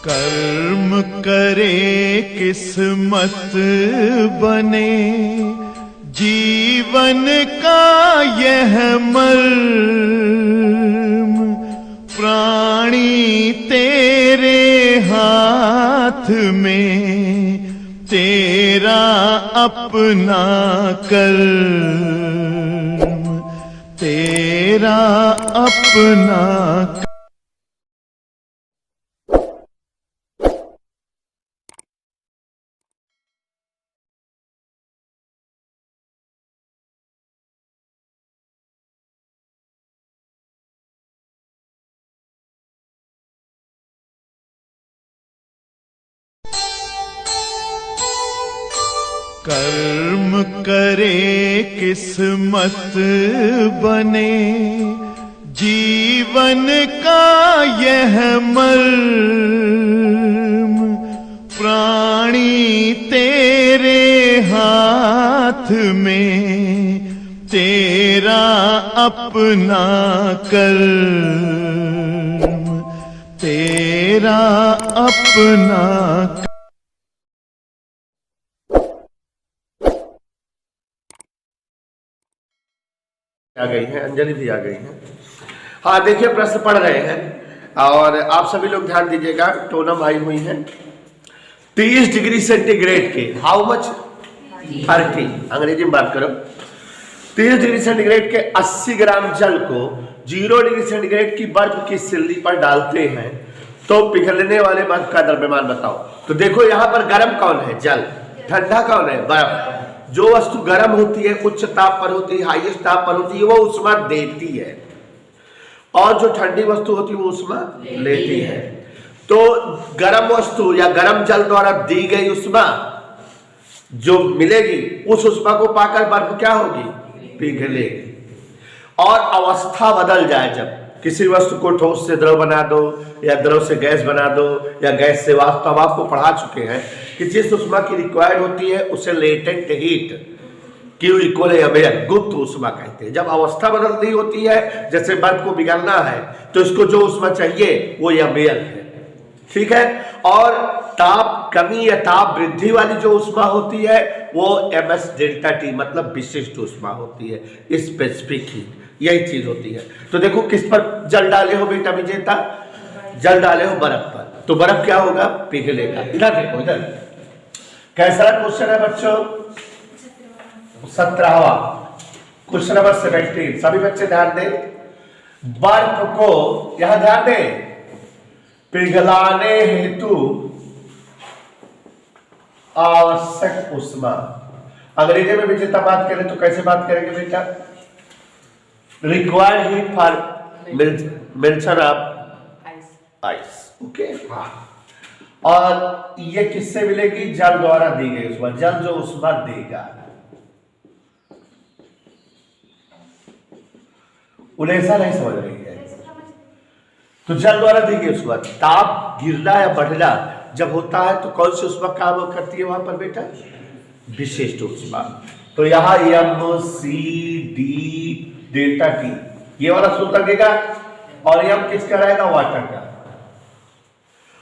कर्म करे किस्मत बने, जीवन का यह मर्म, प्राणी तेरे हाथ में, तेरा अपना कर्म, तेरा अपना कर्म। कर्म करे किस्मत बने, जीवन का यह मर्म, प्राणी तेरे हाथ में, तेरा अपना कर्म, तेरा अपना कर्म। आ गई हैं, अंजलि भी आ गई हैं। हाँ देखिए, प्रश्न पढ़ रहे हैं और आप सभी लोग ध्यान दीजिएगा। टोनम आई हुई है 30 डिग्री सेंटीग्रेड के, हाउ मच 30, अंग्रेजी में बात करो। 30 डिग्री सेंटीग्रेड के 80 ग्राम जल को 0 डिग्री सेंटीग्रेड की बर्फ की सिल्ली पर डालते हैं तो पिघलने वाले बर्फ का द्रव्यमान बताओ। तो देखो यहाँ पर गर्म कौन है? जल। ठंडा कौन है? बर्फ। जो वस्तु गर्म होती है, उच्च ताप पर होती है, हाईएस्ट ताप पर होती है, वो ऊष्मा देती है, और जो ठंडी वस्तु होती है वो ऊष्मा लेती है। तो गर्म वस्तु या गर्म जल द्वारा दी गई ऊष्मा जो मिलेगी, उस ऊष्मा को पाकर बर्फ क्या होगी? पिघलेगी। और अवस्था बदल जाए, जब किसी वस्तु को ठोस से द्रव बना दो या द्रव से गैस बना दो या गैस से वाष्प, तब आपको पढ़ा चुके हैं कि जिस ऊष्मा की रिक्वायर्ड होती है उसे लेटेंट हीट, Q इक्वल अमेयर, गुप्त ऊष्मा कहते हैं। जब अवस्था बदल रही होती है, जैसे बर्फ को पिघलना है, तो इसको जो ऊष्मा चाहिए वो अमेयर है, ठीक है। और ताप कमी या ताप वृद्धि वाली जो ऊष्मा होती है वो ms डेल्टा T, मतलब विशिष्ट ऊष्मा होती है, स्पेसिफिक हीट, यही चीज होती है। तो देखो किस पर जल डाले हो बेटा विजेता? जल डाले हो बर्फ पर, तो बर्फ क्या होगा? पिघलेगा। इधर देखो, इधर कैसा क्वेश्चन है बच्चों? 17वां क्वेश्चन नंबर 17। सभी बच्चे ध्यान दें। बर्फ को यहां ध्यान दें, पिघलाने हेतु आवश्यक ऊष्मा। अंग्रेजी में विजेता बात करें तो कैसे बात करेंगे बेटा? Required heat for mention of ice, okay. हाँ, और ये किससे मिलेगी? जल द्वारा दी गई ऊष्मा। जल जो ऊष्मा देगा, उन्हें ऐसा नहीं समझ रही है। तो जल द्वारा दी गई ऊष्मा, ताप गिरना या बढ़ना जब होता है तो कौन सी ऊष्मा काम करती है वहां पर बेटा? विशिष्ट ऊष्मा। तो यहां mc/d डेल्टा T, ये वाला सूत्र लगेगा, और m किसका रहेगा? वाटर का।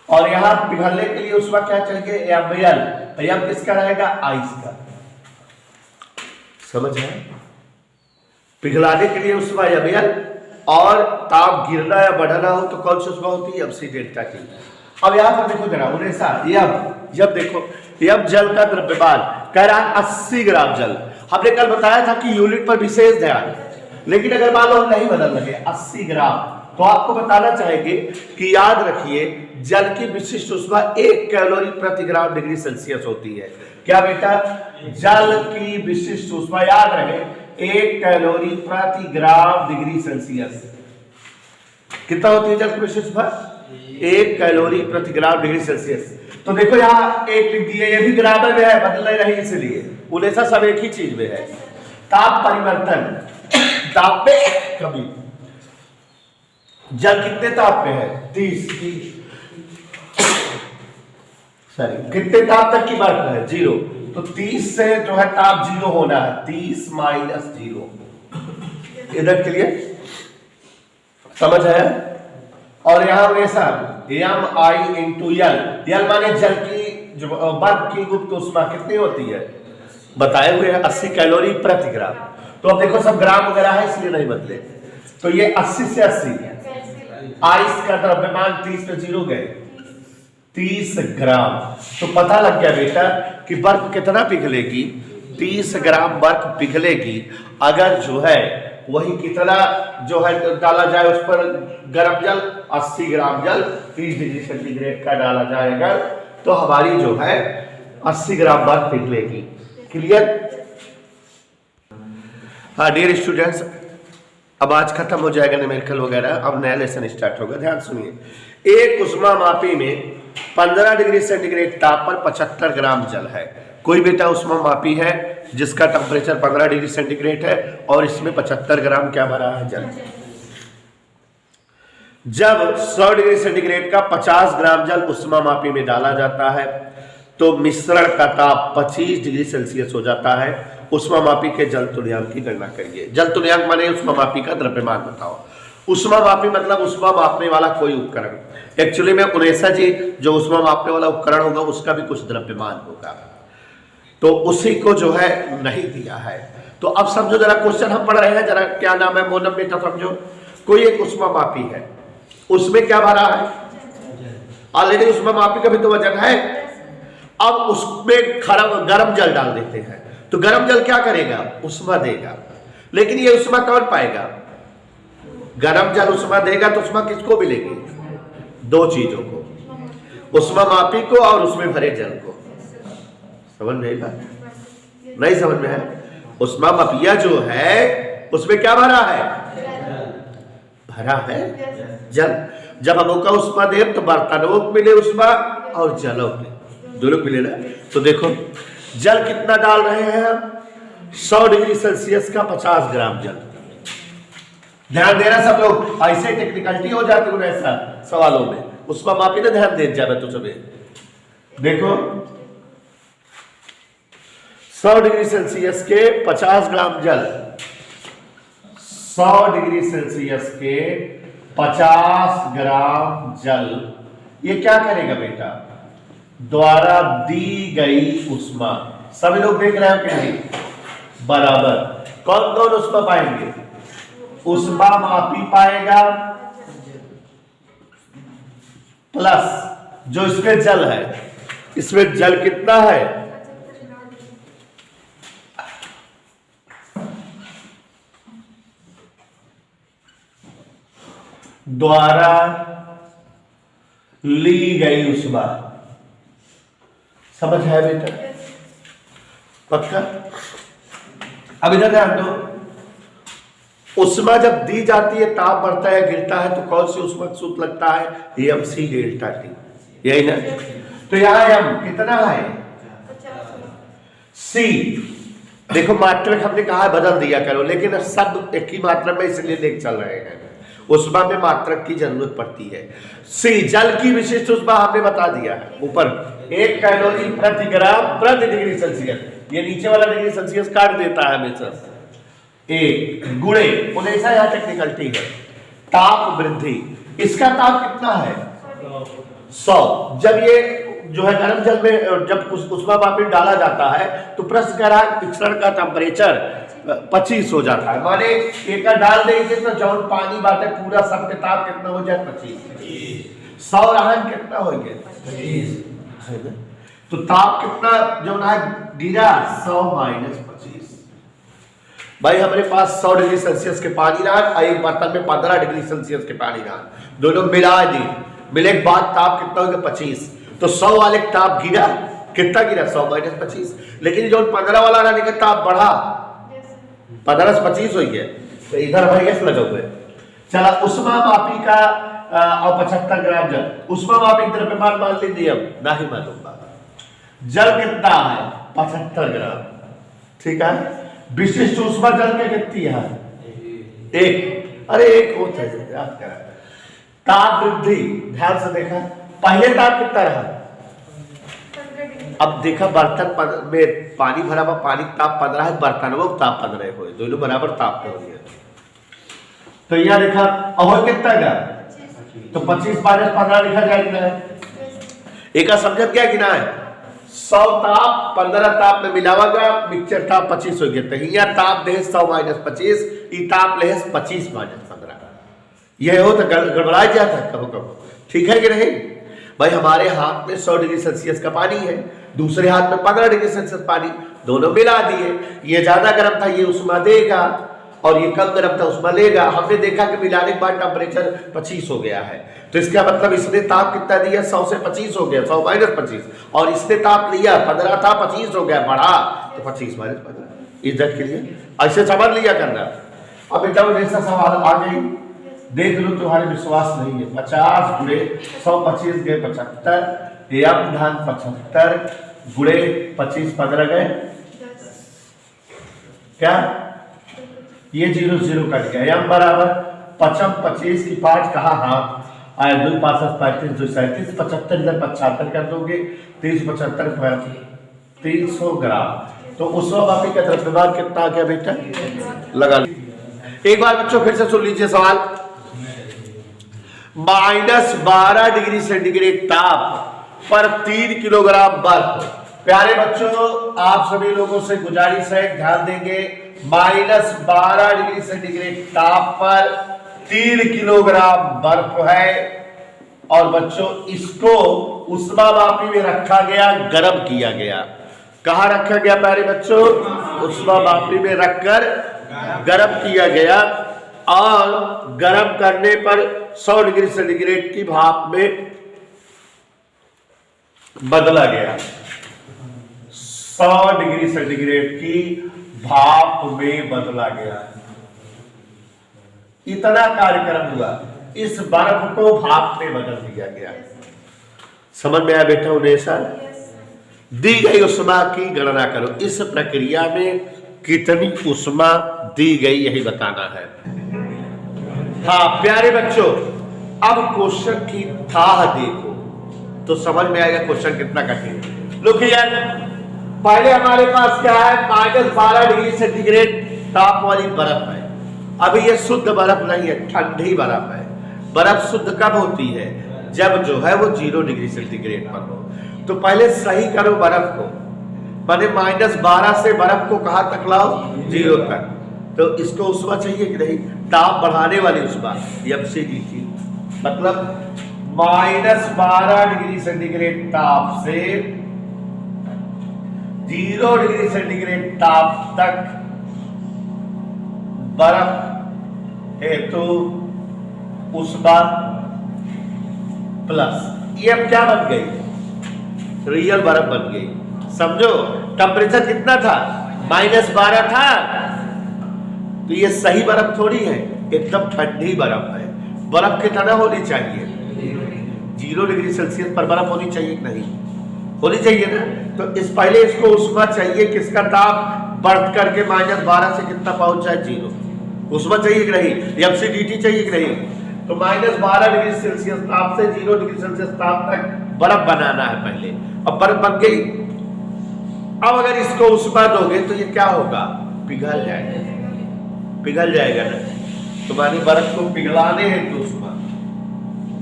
और यहां पिघलने के लिए ऊष्मा क्या चाहिए? ml, तो m किसका रहेगा? आइस का। समझ है? पिघलाने के लिए ऊष्मा ml, और ताप गिरना या बढ़ना हो तो कौन सी ऊष्मा होती है? mc delta T। अब यहां पर देखो जरा, उन्हें जब देखो यम जल का द्रव्यमान कह रहा है 80 ग्राम जल। हमने कल बताया था कि यूनिट पर विशेष ध्यान, लेकिन अगर मान लो नहीं बदल रहे 80 ग्राम, तो आपको बताना चाहेंगे कि याद रखिए जल की विशिष्ट ऊष्मा 1 कैलोरी प्रति ग्राम डिग्री सेल्सियस होती है। क्या बेटा? जल की विशिष्ट ऊष्मा याद रहे 1 कैलोरी प्रति ग्राम डिग्री सेल्सियस। कितना होती है जल की विशिष्ट ऊष्मा? 1 कैलोरी प्रति ग्राम डिग्री सेल्सियस। तो देखो यहाँ 1 लिख दिए, ये भी ग्राम में है, बदल नहीं रही, इसलिए उन्हें सब एक ही चीज में है। ताप परिवर्तन, ताप में कमी। जल कितने ताप पे है? 30। सॉरी, कितने ताप तक की बात है? 0। तो 30 से जो है ताप 0 होना है, 30 माइनस 0। इधर क्लियर? समझ है? और यहां ऐसा एम आई इंटू यल। यल माने जल की जो बर्फ की गुप्त ऊष्मा कितनी होती है बताए हुए हैं 80 कैलोरी प्रति ग्राम। तो अब देखो सब ग्राम वगैरह है इसलिए नहीं बदले। तो ये 80 से 80 आइस का द्रव्यमान 30 पे 0 गए 30 ग्राम। तो पता लग गया बेटा कि बर्फ कितना पिघलेगी, 30 ग्राम बर्फ पिघलेगी अगर जो है वही कितना जो है डाला जाए उस पर गर्म जल 80 ग्राम जल 30 डिग्री सेंटीग्रेड का डाला जाएगा तो हमारी जो है 80 ग्राम बर्फ पिघलेगी। क्लियर? हाँ डियर स्टूडेंट्स, अब आज खत्म हो जाएगा न्यूमेरिकल वगैरह, अब नया लेसन स्टार्ट होगा। ध्यान सुनिए, एक उष्मामापी में 15 डिग्री सेंटीग्रेड ताप पर 75 ग्राम जल है। कोई बेटा उष्मामापी है जिसका टेम्परेचर 15 डिग्री सेंटीग्रेड है और इसमें 75 ग्राम क्या भरा है जल। जब 100 डिग्री सेंटीग्रेड का 50 ग्राम जल उष्मामापी में डाला जाता है तो मिश्रण का ताप 25 डिग्री सेल्सियस हो जाता है। उष्मामापी के जल तुल्यांक की गणना करिए। जल तुल्यांक माने उष्मामापी का द्रव्यमान बताओ। उष्मामापी मतलब उष्मा मापने वाला कोई उपकरण। एक्चुअली में उनेसा जी जो उष्मा मापने वाला उपकरण होगा उसका भी कुछ द्रव्यमान होगा, तो उसी को जो है नहीं दिया है। तो अब समझो जरा, क्वेश्चन हम पढ़ रहे हैं, जरा क्या नाम है मोनम बेटा समझो। कोई एक उष्मामापी है, उसमें क्या भरा है, ऑलरेडी उष्मामापी का भी तो वजन है। अब उसमें गर्म जल डाल देते हैं तो गर्म जल क्या करेगा, उष्मा देगा। लेकिन ये उष्मा कौन पाएगा, गर्म जल उष्मा देगा तो उष्मा किसको मिलेगी, दो चीजों को, उष्मामापी को और उसमें भरे जल को। समझ में आएगा? नहीं समझ में है? उष्मामापिया जो है उसमें क्या भरा है, भरा है जल। जब हम का उष्मा दे तो बर्तनों को मिले उष्मा और जलों में दोनों मिले ना। तो देखो जल कितना डाल रहे हैं हम, 100 डिग्री सेल्सियस का 50 ग्राम जल। ध्यान देना सब लोग, ऐसे टेक्निकलिटी हो जाती है ऐसा सवालों में, उसका मापी ना ध्यान दे जाए तो सभी। देखो 100 डिग्री सेल्सियस के 50 ग्राम जल, 100 डिग्री सेल्सियस के 50 ग्राम जल, ये क्या करेगा बेटा, द्वारा दी गई उष्मा, सभी लोग देख रहे हो कि नहीं, बराबर कौन कौन उष्मा पाएंगे, उष्मामापी पाएगा प्लस जो इसमें जल है, इसमें जल कितना है, द्वारा ली गई उष्मा। समझ है बेटा, पक्का? अब इधर ध्यान दो, उष्मा जब दी जाती है, ताप बढ़ता है गिरता है तो कौन सी उष्मा सूत्र लगता है, mc डेल्टा टी, यही ना। तो यहां m कितना है, c। देखो मात्रक हमने कहा बदल दिया करो, लेकिन शब्द एक ही मात्रा में इसलिए लेके चल रहे हैं, उष्मा में मात्रक की जरूरत पड़ती है। c जल की विशिष्ट उष्मा हमने बता दिया है ऊपर, 1 कैलोरी प्रति ग्राम प्रति डिग्री सेल्सियस। ये नीचे वाला डिग्री सेल्सियस काट देता है हमेशा, 1 गुणे उन्हें यह टेक्निकलिटी है, ताप वृद्धि, इसका ताप कितना है 100। जब ये जो है गर्म जल में जब उष्मामापी डाला जाता है तो पृष्ठग्राह मिश्रण का टेम्परेचर 25 हो जाता है। माने एक डाल देंगे तो जब पानी बाटे पूरा सब के ताप कितना हो जाए 25, 100 रहन कितना हो गया 25, तो ताप कितना जो ना गिरा 100 माइनस 25। भाई हमारे पास 100 डिग्री सेल्सियस के पानी रहा और एक बर्तन में 15 डिग्री सेल्सियस के पानी रहा, दोनों मिला दी, मिले के बाद ताप कितना हो गया 25। तो 100 वाले ताप गिरा, कितना गिरा 100 माइनस 25। लेकिन जो 15 वाला रहने का ताप बढ़ा, 15 से 25 हो गया, तो इधर भाई गैस लगा हुए। चला उष्मामापी का और 75 ग्राम जल, उष्मामापी द्रव्यमान मान लीजिए, अब नहीं मालूम जल कितना है 75 ग्राम, ठीक है। विशिष्ट उष्मा जल के कितनी है 1, अरे 1 होता है। ताप वृद्धि, ध्यान से देखा, पहले ताप कितना रहा, अब देखा बर्तन में पानी भरा हुआ, पानी ताप 15 है, बर्तन में ताप 15 हो, दोनों बराबर ताप पे हो गया। तो यहां देखा और कितना का तो 25 माइनस 15 लिखा जाएगा। एक का समझत क्या गिना है, 100 ताप 15 ताप में मिलावागा, मिक्सचर ताप 25 हो गया। तो यहाँ ताप दे 100 माइनस 25, ई ताप ले 25 माइनस 15। यह हो तो गड़बड़ा जाता कबो कबो, ठीक है कि नहीं भाई। हमारे हाथ में 100 डिग्री सेल्सियस का पानी है, दूसरे हाथ में 15 डिग्री सेल्सियस पानी, दोनों मिला दिए। ये ज्यादा गर्म था, ये उष्मा देगा, और ये कम गर्म था, उष्मा लेगा। हमने देखा कि मिलाने के बाद टेम्परेचर 25 हो गया है, तो इसका मतलब इसने ताप कितना दिया, 100 से 25 हो गया, 100 माइनस 25, और इसने ताप लिया 15 था, 25 हो गया, बढ़ा तो 25 माइनस 15। इज्जत के लिए ऐसे समझ लिया करना। अब बेटा वो जैसा सवाल आ गई, देख लो, तुम्हारे विश्वास नहीं है। 50 गुणे 100, 25 गए 75, यम धान 75 गुणे 25 15 गए क्या, ये 0 0 कट गया। यम बराबर 55 25 की 5 कहा हाथ आया, 2 5 35 2 37 75 इधर 75 कर दोगे, 375 300 ग्राम। तो उस वापी का द्रव्यमान कितना आ गया बेटा, लगा ली। एक बार बच्चों फिर से सुन लीजिए सवाल। -12 डिग्री सेंटीग्रेड ताप पर 3 किलोग्राम बर्फ। प्यारे बच्चों, आप सभी लोगों से गुजारिश है, ध्यान देंगे। -12 डिग्री सेंटीग्रेड ताप पर 3 किलोग्राम बर्फ है, और बच्चों इसको उष्मामापी में रखा गया, गर्म किया गया। कहाँ रखा गया प्यारे बच्चों, उष्मामापी में रखकर गर्म किया गया, और गर्म करने पर 100 डिग्री सेंटीग्रेड की भाप में बदला गया। 100 डिग्री सेंटीग्रेड की भाप में बदला गया। इतना कार्यक्रम हुआ, इस बर्फ को भाप में बदल दिया गया। समझ में आया बेटा उन्हें सर? दी गई उष्मा की गणना करो। इस प्रक्रिया में कितनी उष्मा दी गई, यही बताना है। हाँ प्यारे बच्चों, अब क्वेश्चन की थाह देखो तो समझ में आएगा क्वेश्चन कितना कठिन। लोग यार, पहले हमारे पास क्या है, -12 डिग्री सेंटीग्रेड ताप वाली बर्फ है। अभी ये शुद्ध बर्फ नहीं है, ठंडी बर्फ है। बर्फ शुद्ध कब होती है, जब जो है वो 0 डिग्री सेंटीग्रेड पर हो। तो पहले सही करो बर्फ को, मैंने -12 से बर्फ को कहां तक लाओ, 0 तक। तो इसको उष्मा चाहिए कि नहीं, ताप बढ़ाने वाली उष्मा, FCDT, मतलब -12 डिग्री सेंटीग्रेड ताप से 0 डिग्री सेंटीग्रेड ताप तक बर्फ हेतु उष्मा प्लस, ये अब क्या बन गई, रियल बर्फ बन गई। समझो, टेम्परेचर कितना था, -12 था, तो ये सही बर्फ थोड़ी है, एकदम ठंडी बर्फ है। बर्फ कितना होनी चाहिए, 0 डिग्री सेल्सियस पर बर्फ होनी चाहिए कि नहीं, होनी चाहिए ना। तो इस पहले इसको उष्मा चाहिए, किसका ताप बढ़ करके -12 से कितना पहुंच जाए, 0, उष्मा चाहिए कि नहीं, FCDT चाहिए कि नहीं। तो -12 डिग्री सेल्सियस ताप से 0 डिग्री सेल्सियस ताप तक बर्फ बनाना है पहले। अब बर्फ बन गई, अब अगर इसको उष्मा दोगे तो ये क्या होगा, पिघल जाएगा, पिघल जाएगा ना। तो मानी बर्फ को पिघलाने हेतु उष्मा,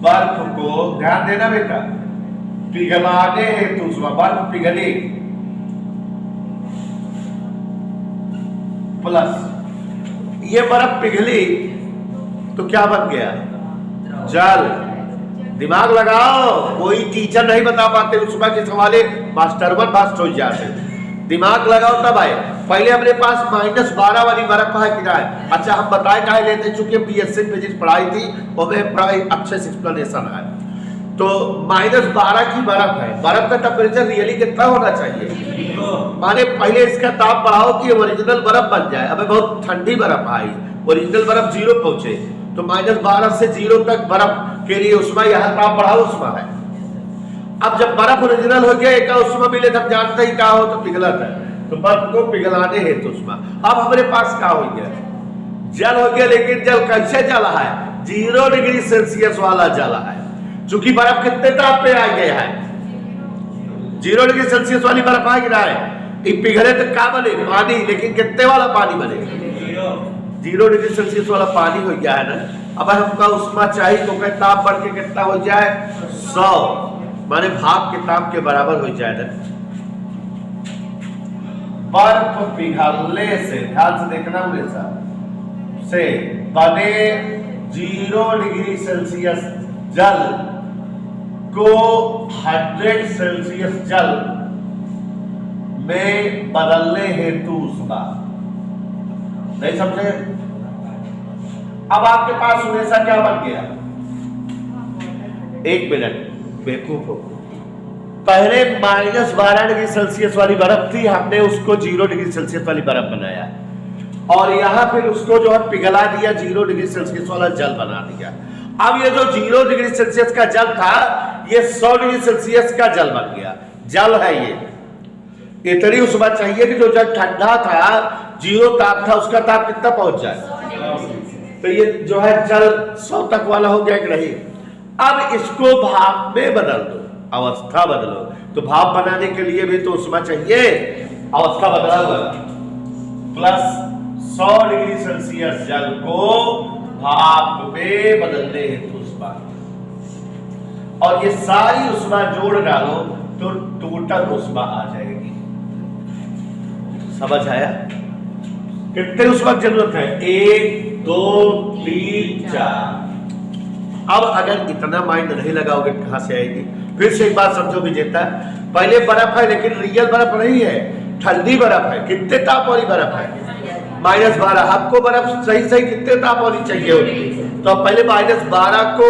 बर्फ को ध्यान देना बेटा, पिघलाने हेतु उष्मा, बर्फ पिघले प्लस ये बर्फ पिघली तो क्या बन गया, जल। दिमाग लगाओ, कोई टीचर नहीं बता पाते उष्मा के सवाले, मास्टर वन मास्टर हो जाते। दिमाग लगाओ तब आए। पहले अपने पास -12 वाली बर्फ है कि है। अच्छा हम बताए काहे लेते, चूंकि BSc फिजिक्स पढ़ाई थी और में बड़ा अच्छे से एक्सप्लेनेशन है। तो -12 की बर्फ है, बर्फ का टेम्परेचर रियली कितना होना चाहिए, माने पहले इसका ताप बढ़ाओ कि ओरिजिनल बर्फ बन जाए। अबे बहुत ठंडी बर्फ आई, ओरिजिनल बर्फ 0 पहुंचे, तो -12 से 0 तक बर्फ के लिए उष्मा, यहाँ ताप बढ़ाओ उष्मा है। अब जब बर्फ ओरिजिनल हो गया, एक उष्मा मिले तब जानते ही क्या हो, तो पिघलत है, तो बर्फ को पिघलाने हेतु उष्मा। अब हमारे पास क्या हो गया, जल हो गया, लेकिन जल कैसे जला है, 0 डिग्री सेल्सियस वाला जला है। चूंकि बर्फ कितने ताप पे आ गया है, 0 डिग्री सेल्सियस वाली बर्फ आ गिरा है, पिघले तो क्या बने, पानी, लेकिन कितने वाला पानी बने, 0 डिग्री सेल्सियस वाला पानी हो गया है ना। अब हमका उष्मा चाहिए तो क्या ताप बढ़ के कितना हो जाए 100, माने भाप के ताप के बराबर हो जाए ना। बर्फ पिघलने से, ध्यान से देखना हमेशा, से बने 0 डिग्री सेल्सियस जल को 100 सेल्सियस जल में बदलने हेतु उष्मा। नहीं समझे? अब आपके पास हमेशा क्या बन गया, 1 मिनट बेवकूफ हो, पहले -12 डिग्री सेल्सियस वाली बर्फ थी, हमने उसको 0 डिग्री सेल्सियस वाली बर्फ बनाया और यहां फिर उसको जो है पिघला दिया, 0 डिग्री सेल्सियस वाला जल बना दिया। अब ये जो 0 डिग्री सेल्सियस का जल था ये 100 डिग्री सेल्सियस का जल बन गया। जल है ये, इतनी उष्मा चाहिए कि जो जल ठंडा था 0 ताप था उसका ताप कितना पहुंच जाए, तो ये जो है जल 100 तक वाला हो गया कि नहीं। अब इसको भाप में बदल दो, अवस्था बदलो, तो भाप बनाने के लिए भी तो उष्मा चाहिए, अवस्था बदला हुआ प्लस 100 डिग्री सेल्सियस जल को भाप में बदलने हेतु उष्मा, और ये सारी उष्मा जोड़ डालो तो टोटल उष्मा आ जाएगी। समझ आया? कितने उष्मा की जरूरत है, 1 2 3 4। अब अगर इतना माइंड नहीं लगाओगे कहां से आएगी? फिर से एक बात समझो विजेता, पहले बर्फ है लेकिन रियल बर्फ नहीं है, ठंडी बर्फ है। कितने ताप वाली बर्फ है, -12। आपको बर्फ सही सही कितने ताप वाली चाहिए होगी, तो पहले -12 को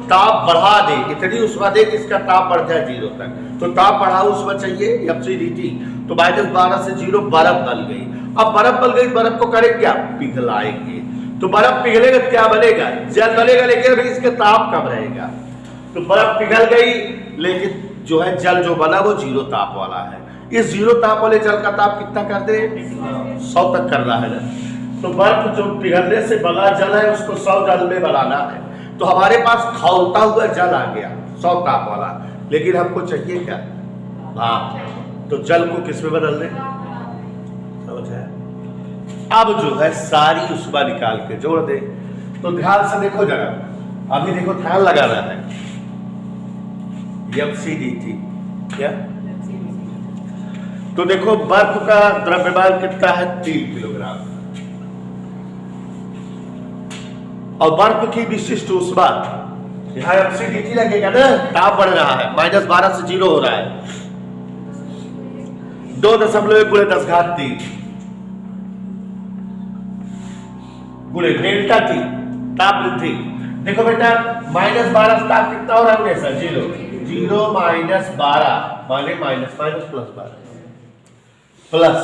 ताप बढ़ा दे, इतनी उष्मा दे कि इसका ताप बढ़ जाए 0 तक, तो ताप बढ़ा उष्मा चाहिए एब्सोल्यूटली, तो -12 से 0 बर्फ बन गई। अब बर्फ बन गई, बर्फ को करें क्या, पिघलाएंगे, तो बर्फ पिघलेगा क्या बनेगा, जल बनेगा, लेकिन अभी इसके ताप कम रहेगा। तो बर्फ पिघल गई लेकिन जो है जल जो बना वो 0 ताप वाला है। इस 0 ताप वाले जल का ताप कितना कर दे, 100 तक करना है ना। तो बर्फ जो पिघलने से बना जल है उसको 100 जल में बनाना है, तो हमारे पास खौलता हुआ जल आ गया 100 ताप वाला, लेकिन हमको चाहिए क्या, भाप, तो जल को किस में बदल दे, समझ है? अब जो है सारी उष्मा निकाल के जोड़ दे। तो ध्यान से देखो जरा, अभी देखो ध्यान लगाना है, FCDT क्या, तो देखो बर्फ का द्रव्यमान कितना है, 3 किलोग्राम, और बर्फ की विशिष्ट उष्मा, यहाँ FCDT लगेगा ना, ताप बढ़ रहा है, -12 से 0 हो रहा है, 2.1 × 10⁻³ गुणे डेल्टा T ताप वृद्धि। देखो बेटा -12 से ताप कितना हो रहा है, 0 0 -12 माने माइनस प्लस 12 प्लस।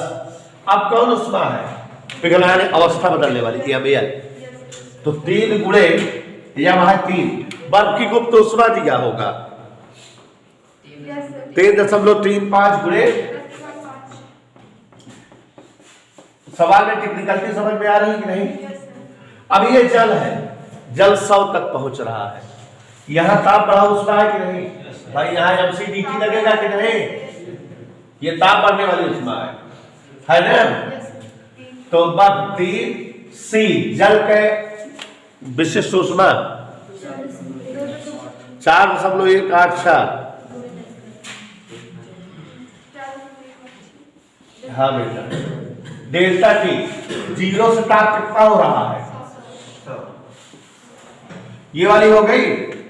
अब कौन उष्मा है, पिघलाने अवस्था बदलने वाली ML, तो 3 गुणे या वहां 3 बर्फ की गुप्त उष्मा दिया होगा 3.35 गुणे। सवाल में टेक्निकलिटी समझ में आ रही कि नहीं? अब ये जल है, जल 100 तक पहुंच रहा है, यहां ताप बढ़ा उष्मा है कि नहीं भाई, यहां FCDT लगेगा कि नहीं, ये ताप बढ़ने वाली उष्मा है ना। तो बात 3C जल के विशिष्ट उष्मा 4.184। हाँ बेटा, डेल्टा T 0 से ताप कितना हो रहा है, ये वाली हो गई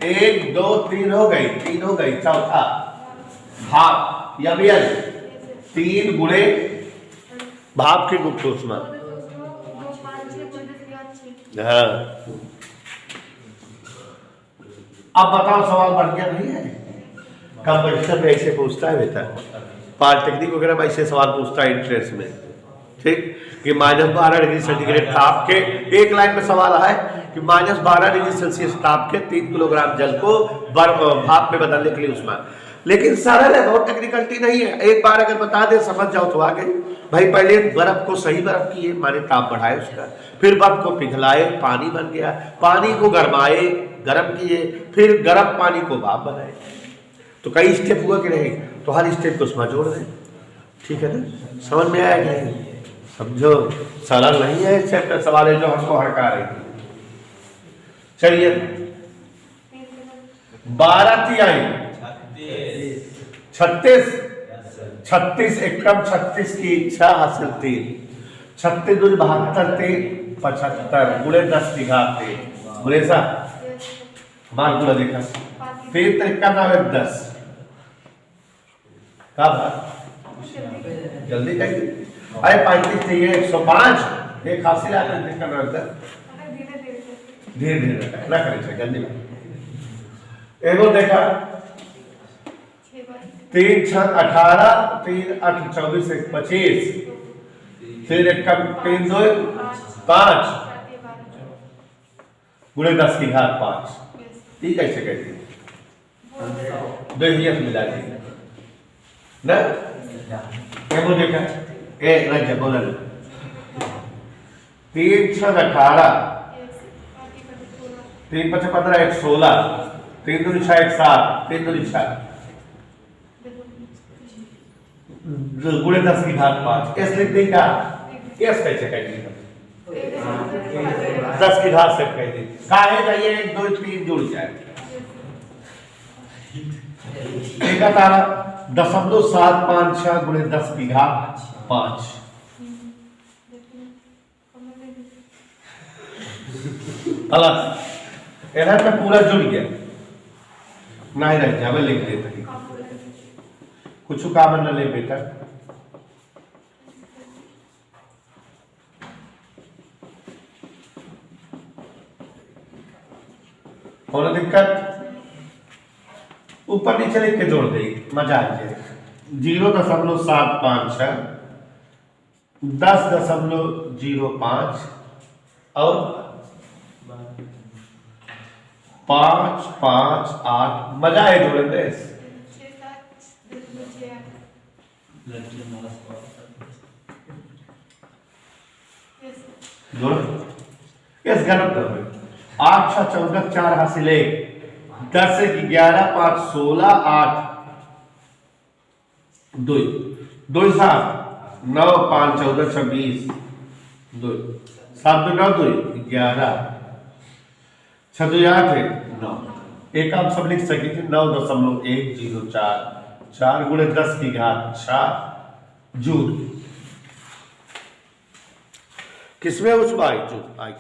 1 2 3 हो गई, 3 हो गई, चौथा भाप या ML 3 गुणे भाप की गुप्त उष्मा। हाँ, अब बताओ सवाल बढ़ गया नहीं है? कंपटीशन में ऐसे पूछता है बेटा, पॉलिटेक्निक वगैरह में ऐसे सवाल पूछता है इंट्रेंस में, ठीक, कि -12 डिग्री सेंटीग्रेड ताप के, एक लाइन में सवाल है कि -12 डिग्री सेल्सियस ताप के 3 किलोग्राम जल को भाप में बदलने के लिए उष्मा। लेकिन सरल है, बहुत टेक्निकलिटी नहीं है, एक बार अगर बता दे समझ जाओ तो आ गई भाई। पहले बर्फ को सही बर्फ किए, माने ताप बढ़ाए उसका, फिर बर्फ को पिघलाए, पानी बन गया, पानी को गरमाए, गर्म किए, फिर गर्म पानी को भाप बनाए, तो कई स्टेप हुआ कि नहीं, तो हर स्टेप को उसमें जोड़ दें, ठीक है ना? समझ में आया कि नहीं? समझो, सरल नहीं है चैप्टर, सवाल है जो हमको हड़का रही। चलिए 12 तिहाई 36, 36 एकम 36 की इच्छा हासिल 3, 36 दूरी 72, 3 75 गुणे 10 की घात 3 बोले सा मार गुणा देखा 3 त्रिका 9 10 का जल्दी कहिए। अरे 35 चाहिए 105 एक हासिल आते हैं त्रिका 9 10 धीरे धीरे ना करे जल्दी एगो देखा 3 6 18 3 8 24 1 25 फिर एक कम 3 2 5 गुणे 10 की घात 5 ये कैसे कहती दो ही मिला दी ना एगो देखा ए रज बोल 3 6 18 3 5 15 1 16 3 2 6 1 7 3 2 6 गुणे 10 की घात 5 एस लिख दें क्या एस कैसे कहेंगे 10 की घात से कह दी काहे चाहिए 1 2 3 जुड़ जाए एक तारा 0.756 गुणे 10 की घात 5 अलग इधर पे पूरा जुड़ गया नहीं रह जावे लिख देते कुछ काम न ले बेटा और दिक्कत ऊपर नीचे लिख के जोड़ दे मजा आ जाए 0.756 10.05 और 5 5 8 मजा है जोड़े दे जोड़ इस गलत कर 8 6 14 4 हासिल 1 10 से 11 5 16 8 2 2 7 9 5 14 26 2 7 2 9 2 11 6 2 8 9 एक आप सब लिख सके थे 9.104 4 गुणे 10 की घात 4 जूल किसमें उस बाई जूल आई